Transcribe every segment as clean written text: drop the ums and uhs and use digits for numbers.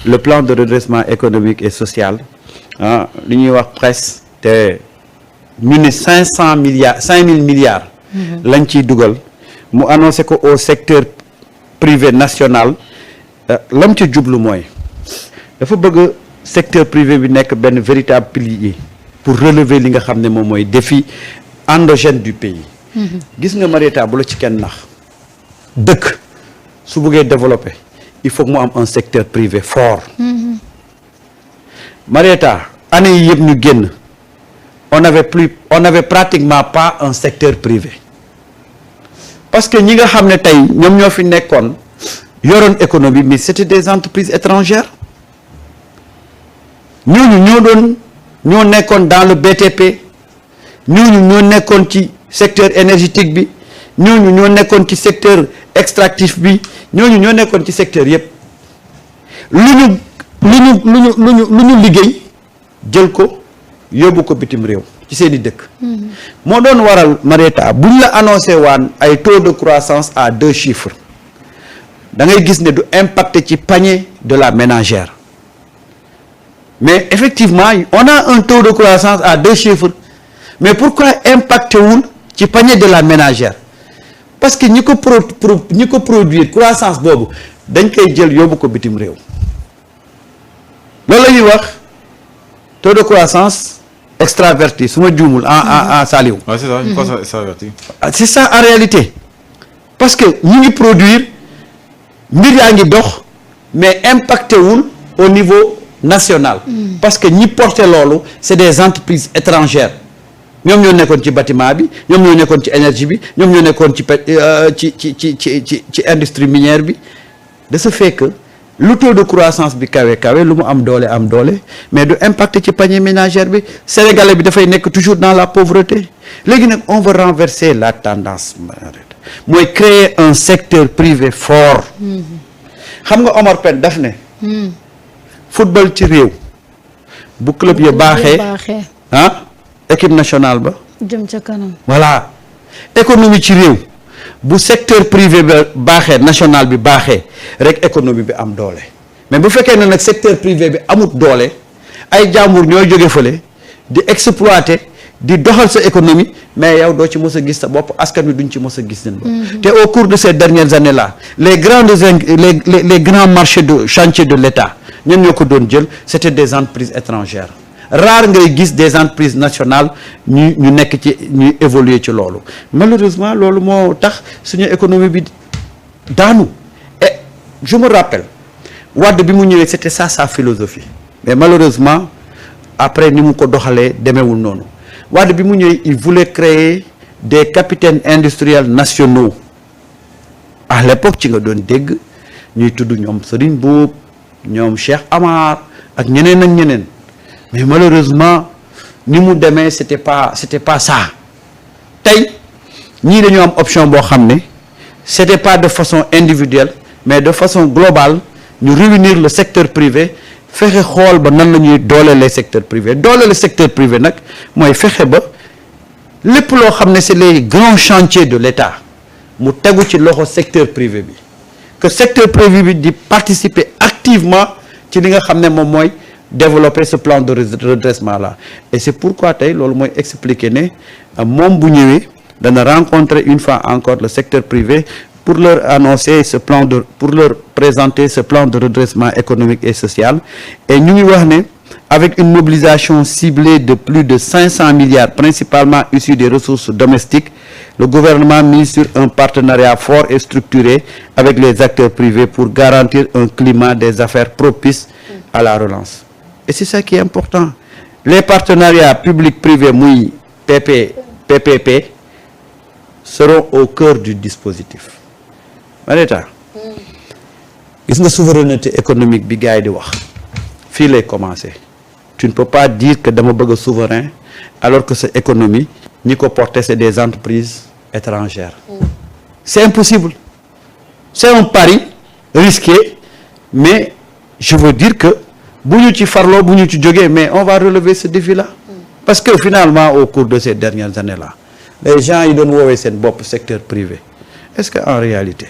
le plan de redressement économique et social li ñuy wax presse te ñu ne 500 milliards 5000 milliards lañ ciy dugal mu annoncé ko au secteur privé national lam ci jublu mooy dafa bëgg secteur privé bi nekk benn véritable pilier pour relever li nga xam ne moom mooy défi endogène du pays gis nga Marieta bu la ci kenn nax dëkk su bëggee développer il faut que mu am un secteur privé fort Marieta année yi yëpp ñu génn on avait pratiquement pas un secteur privé parce que ñi nga xam ne tey ñoom ñoo fi nekkoon yoroon économie mais c'était des entreprises étrangères ñoo nekkoon dans le BTP ñoo nekkoon ci secteur énergétique bi ñoo nekkoon ci secteur extractif bi ñoo nekkoon ci secteur yëpp lu ñu liggéey jël ko yóbbu ko bitim réew ci seeni dëkk moo doon waral Marieta buñ la annoncé waan ay taux de croissance à 2 chiffres da ngay gis ne du impacté ci panier de la ménagère mais effectivement on a un taux de croissance à 2 chiffres mais pourquoi impacté wul ci panier de la ménagère parce que ñi ko produire croissance boobu dañ koy jël yóbbu ko bitim réew loolu la ñuy wax taux de croissance extraverti su ma juumul en Saliou. Ouais, c'est ça, une croissance extravertie. C'est ça en réalité parce que ñi ngi produire mbir yaa ngi dox mais impacté wul au niveau national parce que ñi porté loolu c'est des entreprises étrangères ñoom ñoo nekkoon ci bâtiment bi ñoom ñoo nekkoon ci énergie bi ñoom ñoo nekkoon ci industrie minière bi de ce fait que lu taux de croissance bi kawe lu mu am doole mais du impacté ci panier ménagère bi sénégalais bi dafay nekk toujours dans la pauvreté léegi nag on veut renverser la tendance mooy créer un secteur privé fort xam nga Omar Pène daf ne football ci réew bu club ya baaxee équipe nationale ba jëm ca kanam voilà économie ci réew bu secteur privé ba baaxee national bi baaxee rek économie bi am doole mais bu fekkee ne nag secteur privé bi amut doole ay jàmbur ñooy jóge fële di exploiter di doxal sa économie mais yow doo ci mës a gis sa bopp askan wi duñ ci mës a gis seen bopp te au cours de ces dernières années là les grands marchés de chantier de l'État ñun ñoo ko doon jël c'était des entreprises étrangères rare ngay gis des entreprises nationales ñu nekk ci ñuy évoluer ci loolu malheureusement loolu moo tax suñu économie bi daanu et je me rappelle Wade bi mu ñëwee c'était ça sa philosophie mais malheureusement après ni mu ko doxalee demeewul noonu Wade bi mu ñëwee il voulait créer des capitaines industriels nationaux à l'époque ci nga doon dégg ñuy tudd ñoom Serigne Mboup ñoom Cheikh Amar ak ñeneen mais malheureusement ni mu demee c'était pas ça tey ñii dañoo am option boo xam ne c'était pas de façon individuelle mais de façon globale ñu réunir le secteur privé fexe xool ba nan la ñuy dooleel les secteurs privés dooleel le secteur privé nag mooy fexe ba lépp loo xam ne c'est les grands chantiers de l'État mu tegu ci loxo secteur privé bi que secteur privé bi di participer activement ci li nga xam ne moom mooy développer ce plan de redressement là et c'est pourquoi tey loolu mooy expliquer ne moom bu ñëwee dana rencontrer une fois encore le secteur privé pour leur annoncer pour leur présenter ce plan de redressement économique et social et ñu ngi wax ne avec une mobilisation ciblée de plus de 500 milliards principalement issus des ressources domestiques le gouvernement mise sur un partenariat fort et structuré avec les acteurs privés pour garantir un climat des affaires propice à la relance et c'est ça qui est important les partenariats publics-privés muy PPP seront au cœur du dispositif Marieta gis nga souveraineté économique bi gars yi di wax fii lay commencer tu ne peux pas dire que dama bëgg a souverain alors que sa économie ñi ko porter c'est des entreprises étrangères c'est impossible c'est un pari risqué mais je veux dire que bu ñu ci farloo bu ñu ci jógee mais on va relever ce défi-là parce que finalement au cours de ces dernières années-là les gens yi doon woowee seen bopp secteur privé est-ce que en réalité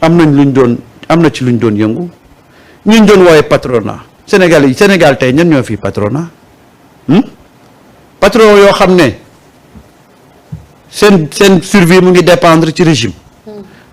am na ci luñ doon yëngu ñun doon woowe patronat Sénégal tey ñan ñoo fi patronat patron yoo xam ne seen survie mu ngi dépendre ci régime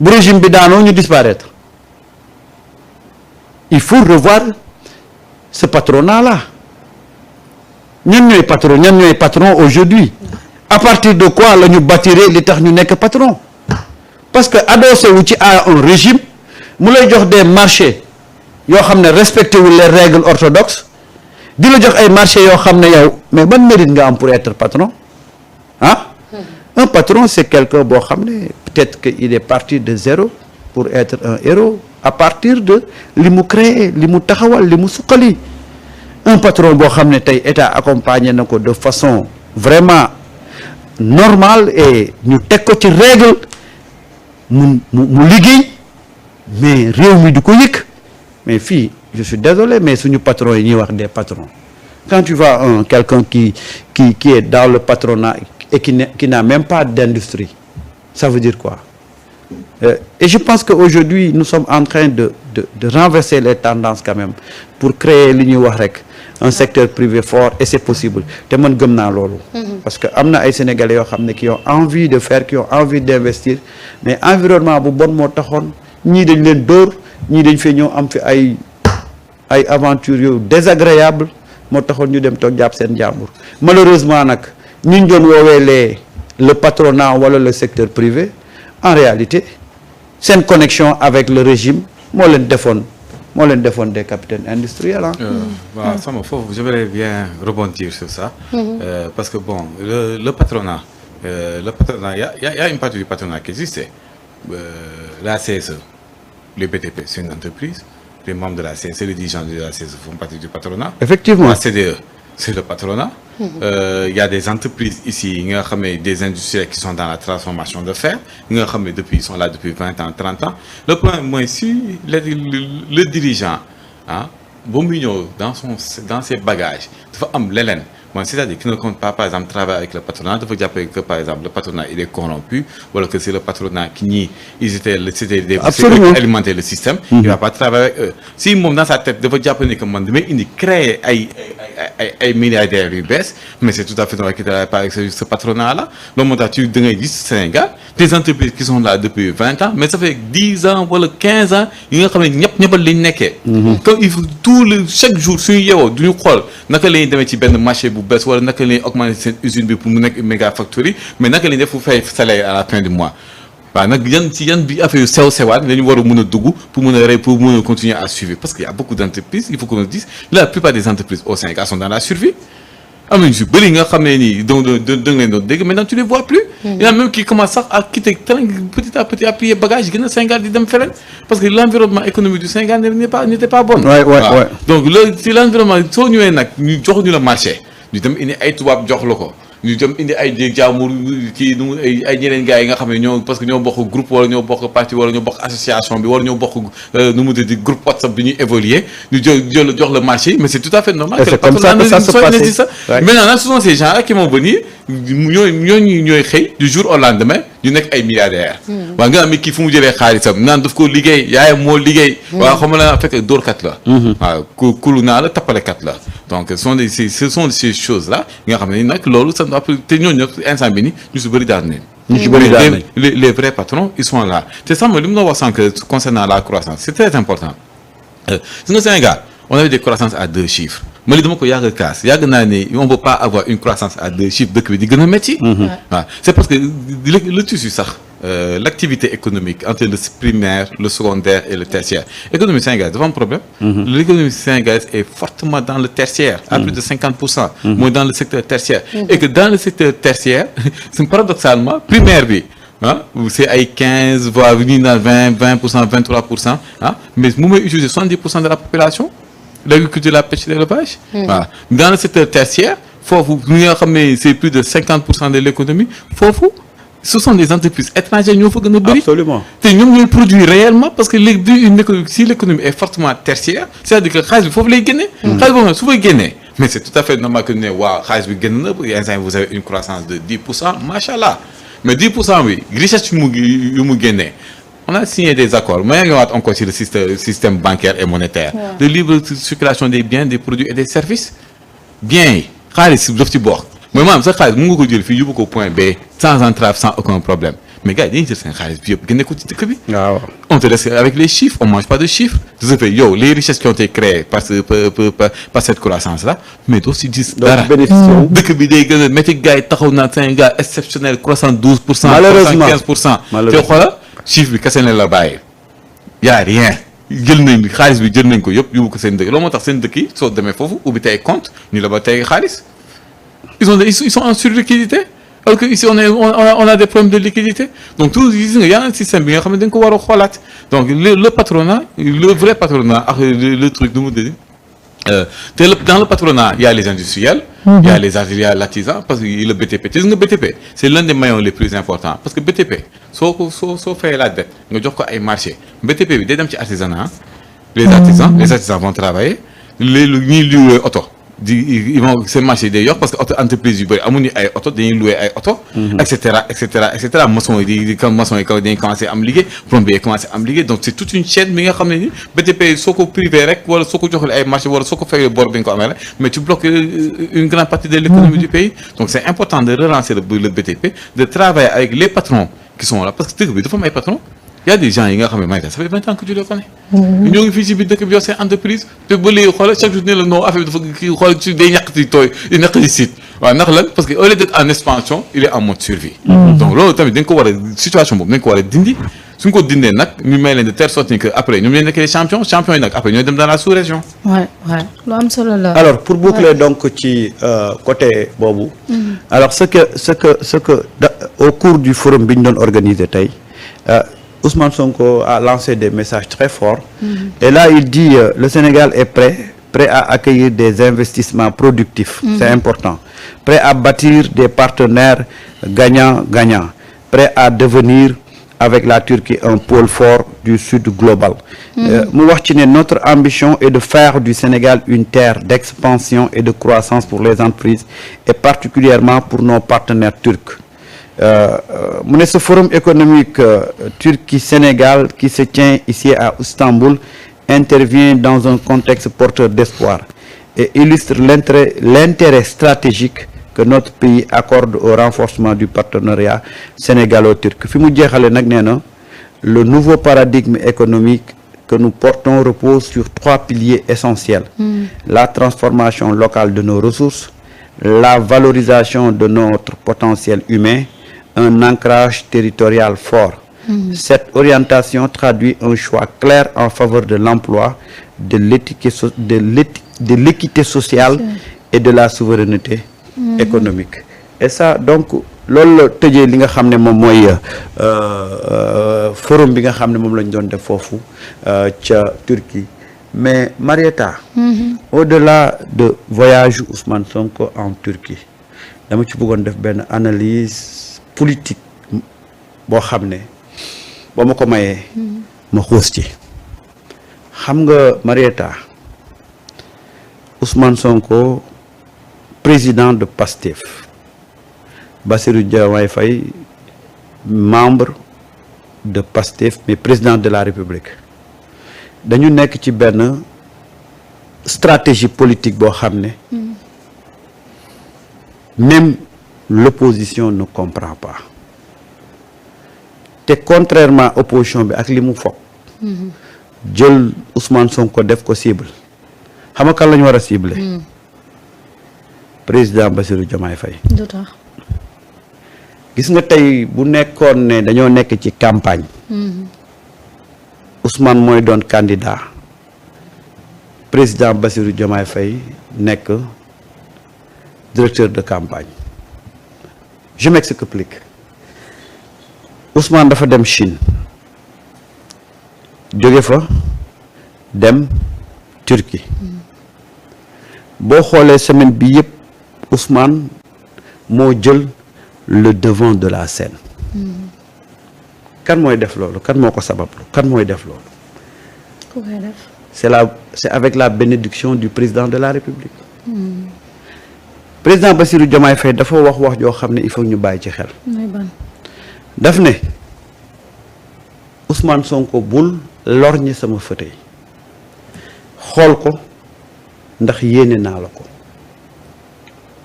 bu régime bi daanoo ñu disparaître il faut revoir ce patronat là ñan ñooy patron aujourd'hui à partir de quoi la ñu bâtiré li tax ñu nekk patron parce que adossé wu ci à un régime mu lay jox des marchés yoo xam ne respecté wul les règles orthodoxes di la jox ay marchés yoo xam ne yow mais ban mérite nga am pour être patron un patron c'est quelqu'un boo xam ne peut-être que il est parti de zéro pour être un héros à partir de li mu créé li mu taxawal li mu suqali un patron boo xam ne tey état accompagné na ko de façon vraiment normale et ñu teg ko ci règle mu liggéey mais réew mi du ko yëg mais fii je suis désolé mais suñu patron yi ñuy wax des patrons quand tu vois quelqu'un qui est dans le patronat et qui n'a même pas d'industrie ça veut dire quoi et je pense qu'aujourd'hui nous sommes en train de renverser les tendances quand même pour créer li ñuy wax rek un secteur privé fort et c'est possible te man gëm naa loolu parce que am na ay sénégalais yoo xam ne qui ont envie de faire qui ont envie d'investir mais environnement bu bon moo taxoon ñii dañ leen dóor ñii dañ fee ñëw am fi ay aventures yu désagréable moo taxoon ñu dem toog jàpp seen jàmbur malheureusement nag ñu doon woowee le patronat wala le secteur privé en réalité seen connexion avec le régime moo leen defoon des capitaines industriels waaw sama foofu je voudrais bien rebondir sur ça parce que bon le patronat y a une partie du patronat qui existait la CSE les BTP c'est une entreprise les membres de la CSE les dirigeants de la CSE font partie du patronat effectivement la CDE c'est le patronat il y a des entreprises ici yi nga xam ne des industriels qui sont dans la transformation de fer yi nga xam ne ils sont là depuis 20 ans 30 ans le problème mooy si le dirigeant ba muy ñëw dans ses bagages dafa am leneen mooy c'est-à-dire qui ne compte pas par exemple travailler avec le patronat dafa jàppee que par exemple le patronat il est corrompu wala que c'est le patronat qui ñii c'était des alimenter le système il va pas travailler avec eux si moom dans sa tête dafa jàpp ni que man damay indi créer ay milliardaires yu bees mais c'est tout à fait normal qu'il travaille pas avec ce patronat là loolu moo tax ci da ngay gis Sénégal des entreprises qui sont là depuis 20 ans mais ça fait 10 ans wala 15 ans yi nga xam ne ñëppal lañ nekkee comme il faut chaque jour suñu yeewoo duñu xool naka la ñuy demee ci benn marché bu bees wala naka la ñuy augmenter seen usine bi pour mu nekk une méga factory mais naka la ñuy def pour fay salaire à la fin du mois waaw nag yan bi affaire yu sewaat la ñu war a mën a dugg pour mën a continuer à suivre parce qu'il y a beaucoup d'entreprises il faut qu'on le dise la plupart des entreprises au Sénégal sont dans la survie am nañu si bëri nga xam ne nii donc da nga leen doon dégg maintenant tu les vois plus il y en a même qui commencent sax à quitter petit à petit à plier bagage gën a Sénégal di dem feneen parce que l'environnement économique du Sénégal n'était pas bon donc loolu si l'environnement soo ñëwee nag ñu jox ñu la marché ñu dem indi ay tubaab jox la ko ñu dem indi ay jaamur kii nu ay ñeneen gars yi nga xam ne ñoo parce que ñoo bokk groupe wala ñoo bokk parti wala ñoo bokk association bi wala ñoo bokk nu mu tudd groupe WhatsApp bi ñuy évoluer ñu jox le marché mais c'est tout à fait normal que le patronat ne ça maintenant nag ce sont ces gens là qui vont venir ñooy xëy du jour au lendemain ñu nekk ay milliardaires waaw nga xam ne kii fu mu jëlee xaalisam naan daf ko liggéey yaayam moo liggéey waaw xam nga la fekk dóorkat la waaw kulu naa la tappalekat la donc ce sont ces choses là nga xam ne nag loolu ça te ñooñu nag instant bi ni ñu si bëri daan nañ les vrais patrons ils sont là te sàmm li mu doon wax sànq concernant la croissance c'est très important si nga Sénégal on avait des croissances à 2 chiffres Mali dama ko yàgg kaas yàgg naa ne on peut pas avoir une croissance à 2 chiffres dëkk bi di gën a métti waaw c'est parce que le tissu sax l'activité économique entre le primaire le secondaire et le tertiaire économie sénégalaise dafa am problème l'économie sénégalaise est fortement dans le tertiaire à plus de 50% mooy dans le secteur tertiaire et que dans le secteur tertiaire c'est paradoxalement primaire bi c'est ay 15 voire ñi naan 20% 23% mais mu may utiliser 70% de la population l'agriculture la pêche et l'élevage dans le secteur tertiaire foofu ñi nga xam ne c'est plus de 50% de l'économie foofu ce sont des entreprises étrangères ñoo fa gën a bëri. Absolument. te ñoom ñooy produire réellement parce que léegi si l'économie est fortement tertiaire c'est-à-dire que xaalis bi foofu lay génnee. xaalis boobu nag su fay génnee mais c'est tout à fait normal que ne waaw xaalis bi génn na instant vous avez une croissance de 10% machallah mais 10% bi richesse yu mu génnee on a signé des accords mais nga waat encore sur le système bancaire et monétaire. de libre circulation des biens des produits et des services. biens yi xaalis daf ci bokk mooy maanaam sa xaalis mën nga ko jël fii yóbbu ko point B sans entrave sans aucun problème mais gars yi dañuy jël seen xaalis bi yëpp génne ko ci dëkk bi. waaw on te laisse avec les chiffres on mange pas de chiffres. de ce fait yow les richesses qui ont été créées par cette croissance là mais doo si gis dara. dëkk bi day gën a métti gars yi taxaw naa Sénégal exceptionnel croissant 12%. malheureusement 15%. te xoolal chiffre bi kese ne la bàyyi. y a rien. jël nañ xaalis bi jël nañ ko yëpp yóbbu ko seen dëkk loolu moo tax seen dëkk yi soo demee foofu ubbi tey compte ñu la ba tey xaalis ils sont en surliquidité alors que ici on a des problèmes de liquidité donc tout gis nga y a un système bi nga xam ne dañ ko war a xoolaat donc le patronat le vrai patronat ak le truc nu mu dee dans le patronat il y a les industriels. il y a l'artisan parce que le BTP te gis nga BTP c'est l'un des maillons les plus importants parce que BTP soo fayee la dette nga jox ko ay marché BTP bi day dem ci artisanat les artisans vont travailler ñuy louer oto ils vont seen marché day yokk parce que auto entreprise yu bëri amuñu ay oto dañuy louer ay oto et cetera maçon yi dañuy commencé am liggéey plombier yi commencé am liggéey donc c'est toute une chaîne bi nga xam ne ni BTP soo ko privé rek wala soo ko joxul ay marché wala soo ko fayee bor bi nga ko amee rek mais tu bloques une grande partie de l'économie du pays donc c'est important de relancer le BTP de travailler avec les patrons qui sont là parce que dëkk bi dafa am ay patrons il y a des gens yi nga xam ne Maïta ça fait 20 ans que tu les connais. ñoo ngi fii ci biir dëkk bi yor seen entreprise te ba léegi xoolal chaque jour ne la non affaire bi dafa kii xool ci day ñàkk ci tooy di ñàkk ci site waaw ndax lan parce que au lieu d'être en expansion il est en mode survie. donc loolu tamit dañ ko war a situation boobu dañ ko war a dindi suñ ko dindee nag ñu may leen de telle sorte que après ñoom ñooy nekk les champions yi nag après ñooy dem dans la sous-région. ouais lu am solo la. alors pour boucler donc ci côté boobu. alors ce que au cours du forum bi ñu doon organiser tey. Ousmane Sonko a lancé des messages très forts. Et là il dit le Sénégal est prêt à accueillir des investissements productifs. C'est important. Prêt à bâtir des partenaires gagnants-gagnants. Prêt à devenir avec la Turquie un pôle fort du Sud global. mu wax ci ne notre ambition est de faire du Sénégal une terre d'expansion et de croissance pour les entreprises et particulièrement pour nos partenaires turcs. mu ne ce forum économique Turquie-Sénégal qui se tient ici à Istanbul intervient dans un contexte porteur d'espoir et illustre l'intérêt stratégique que notre pays accorde au renforcement du partenariat sénégalo-turc fi mu jeexale nag nee na le nouveau paradigme économique que nous portons repose sur 3 piliers essentiels. La transformation locale de nos ressources, la valorisation de notre potentiel humain, un ancrage territorial fort. Cette orientation traduit un choix clair en faveur de l'emploi, de l'équité sociale et de la souveraineté économique. Et ça donc loolu la tëjee li nga xam ne moom mooy forum bi nga xam ne moom lañ doon def foofu ca Turquie. Mais Marieta, au-delà de voyage Ousmane Sonko en Turquie dama ci bëggoon def benn analyse politique boo xam ne boo ma ko mayee ma xuus ci xam nga Marieta Ousmane Sonko président de PASTEF Bassirou Diomaye Faye membre de PASTEF mais président de la République dañu nekk ci benn stratégie politique boo xam ne même l'opposition ne comprend pas te contrairement opposition bi ak li mu foog jël Ousmane Sonko def ko cible xam nga kan la ñu war a cibler président Bassirou Diomaye Faye gis nga tey bu nekkoon ne dañoo nekk ci campagne Ousmane mooy doon candidat président Bassirou Diomaye Faye nekk directeur de campagne. Je m'explique. Ousmane dafa dem Chine jóge fa dem Turquie boo xoolee semaine bi yëpp Ousmane moo jël le devant de la scène. kan mooy def loolu kan moo ko sabablu kan mooy def loolu. ku koy def. c'est avec la bénédiction du président de la République. président Bassirou Diomaye Faye dafa wax joo xam ne il faut ñu bàyyi ci xel. daf ne Ousmane Sonko bul lorñi sama fauteuil xool ko ndax yéene naa la ko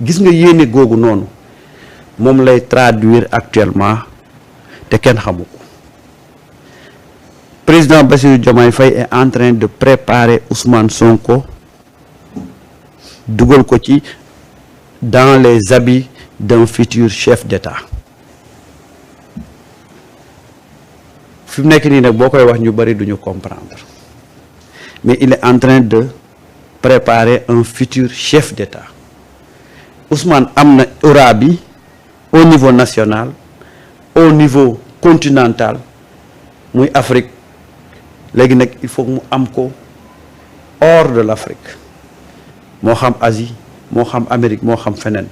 gis nga yéene googu noonu moom lay traduire actuellement te kenn xamu ko président Bassirou Diomaye Faye est en train de préparer Ousmane Sonko dugal ko ci dans les habits d'un futur chef d'État fi mu nekk nii nag boo koy wax ñu bari duñu comprendre mais il est en train de préparer un futur chef d'État Ousmane am na aura bi au niveau national au niveau continental muy Afrique léegi nag il faut mu am ko hors de l'Afrique moo xam Asie moo xam Amérique moo xam feneen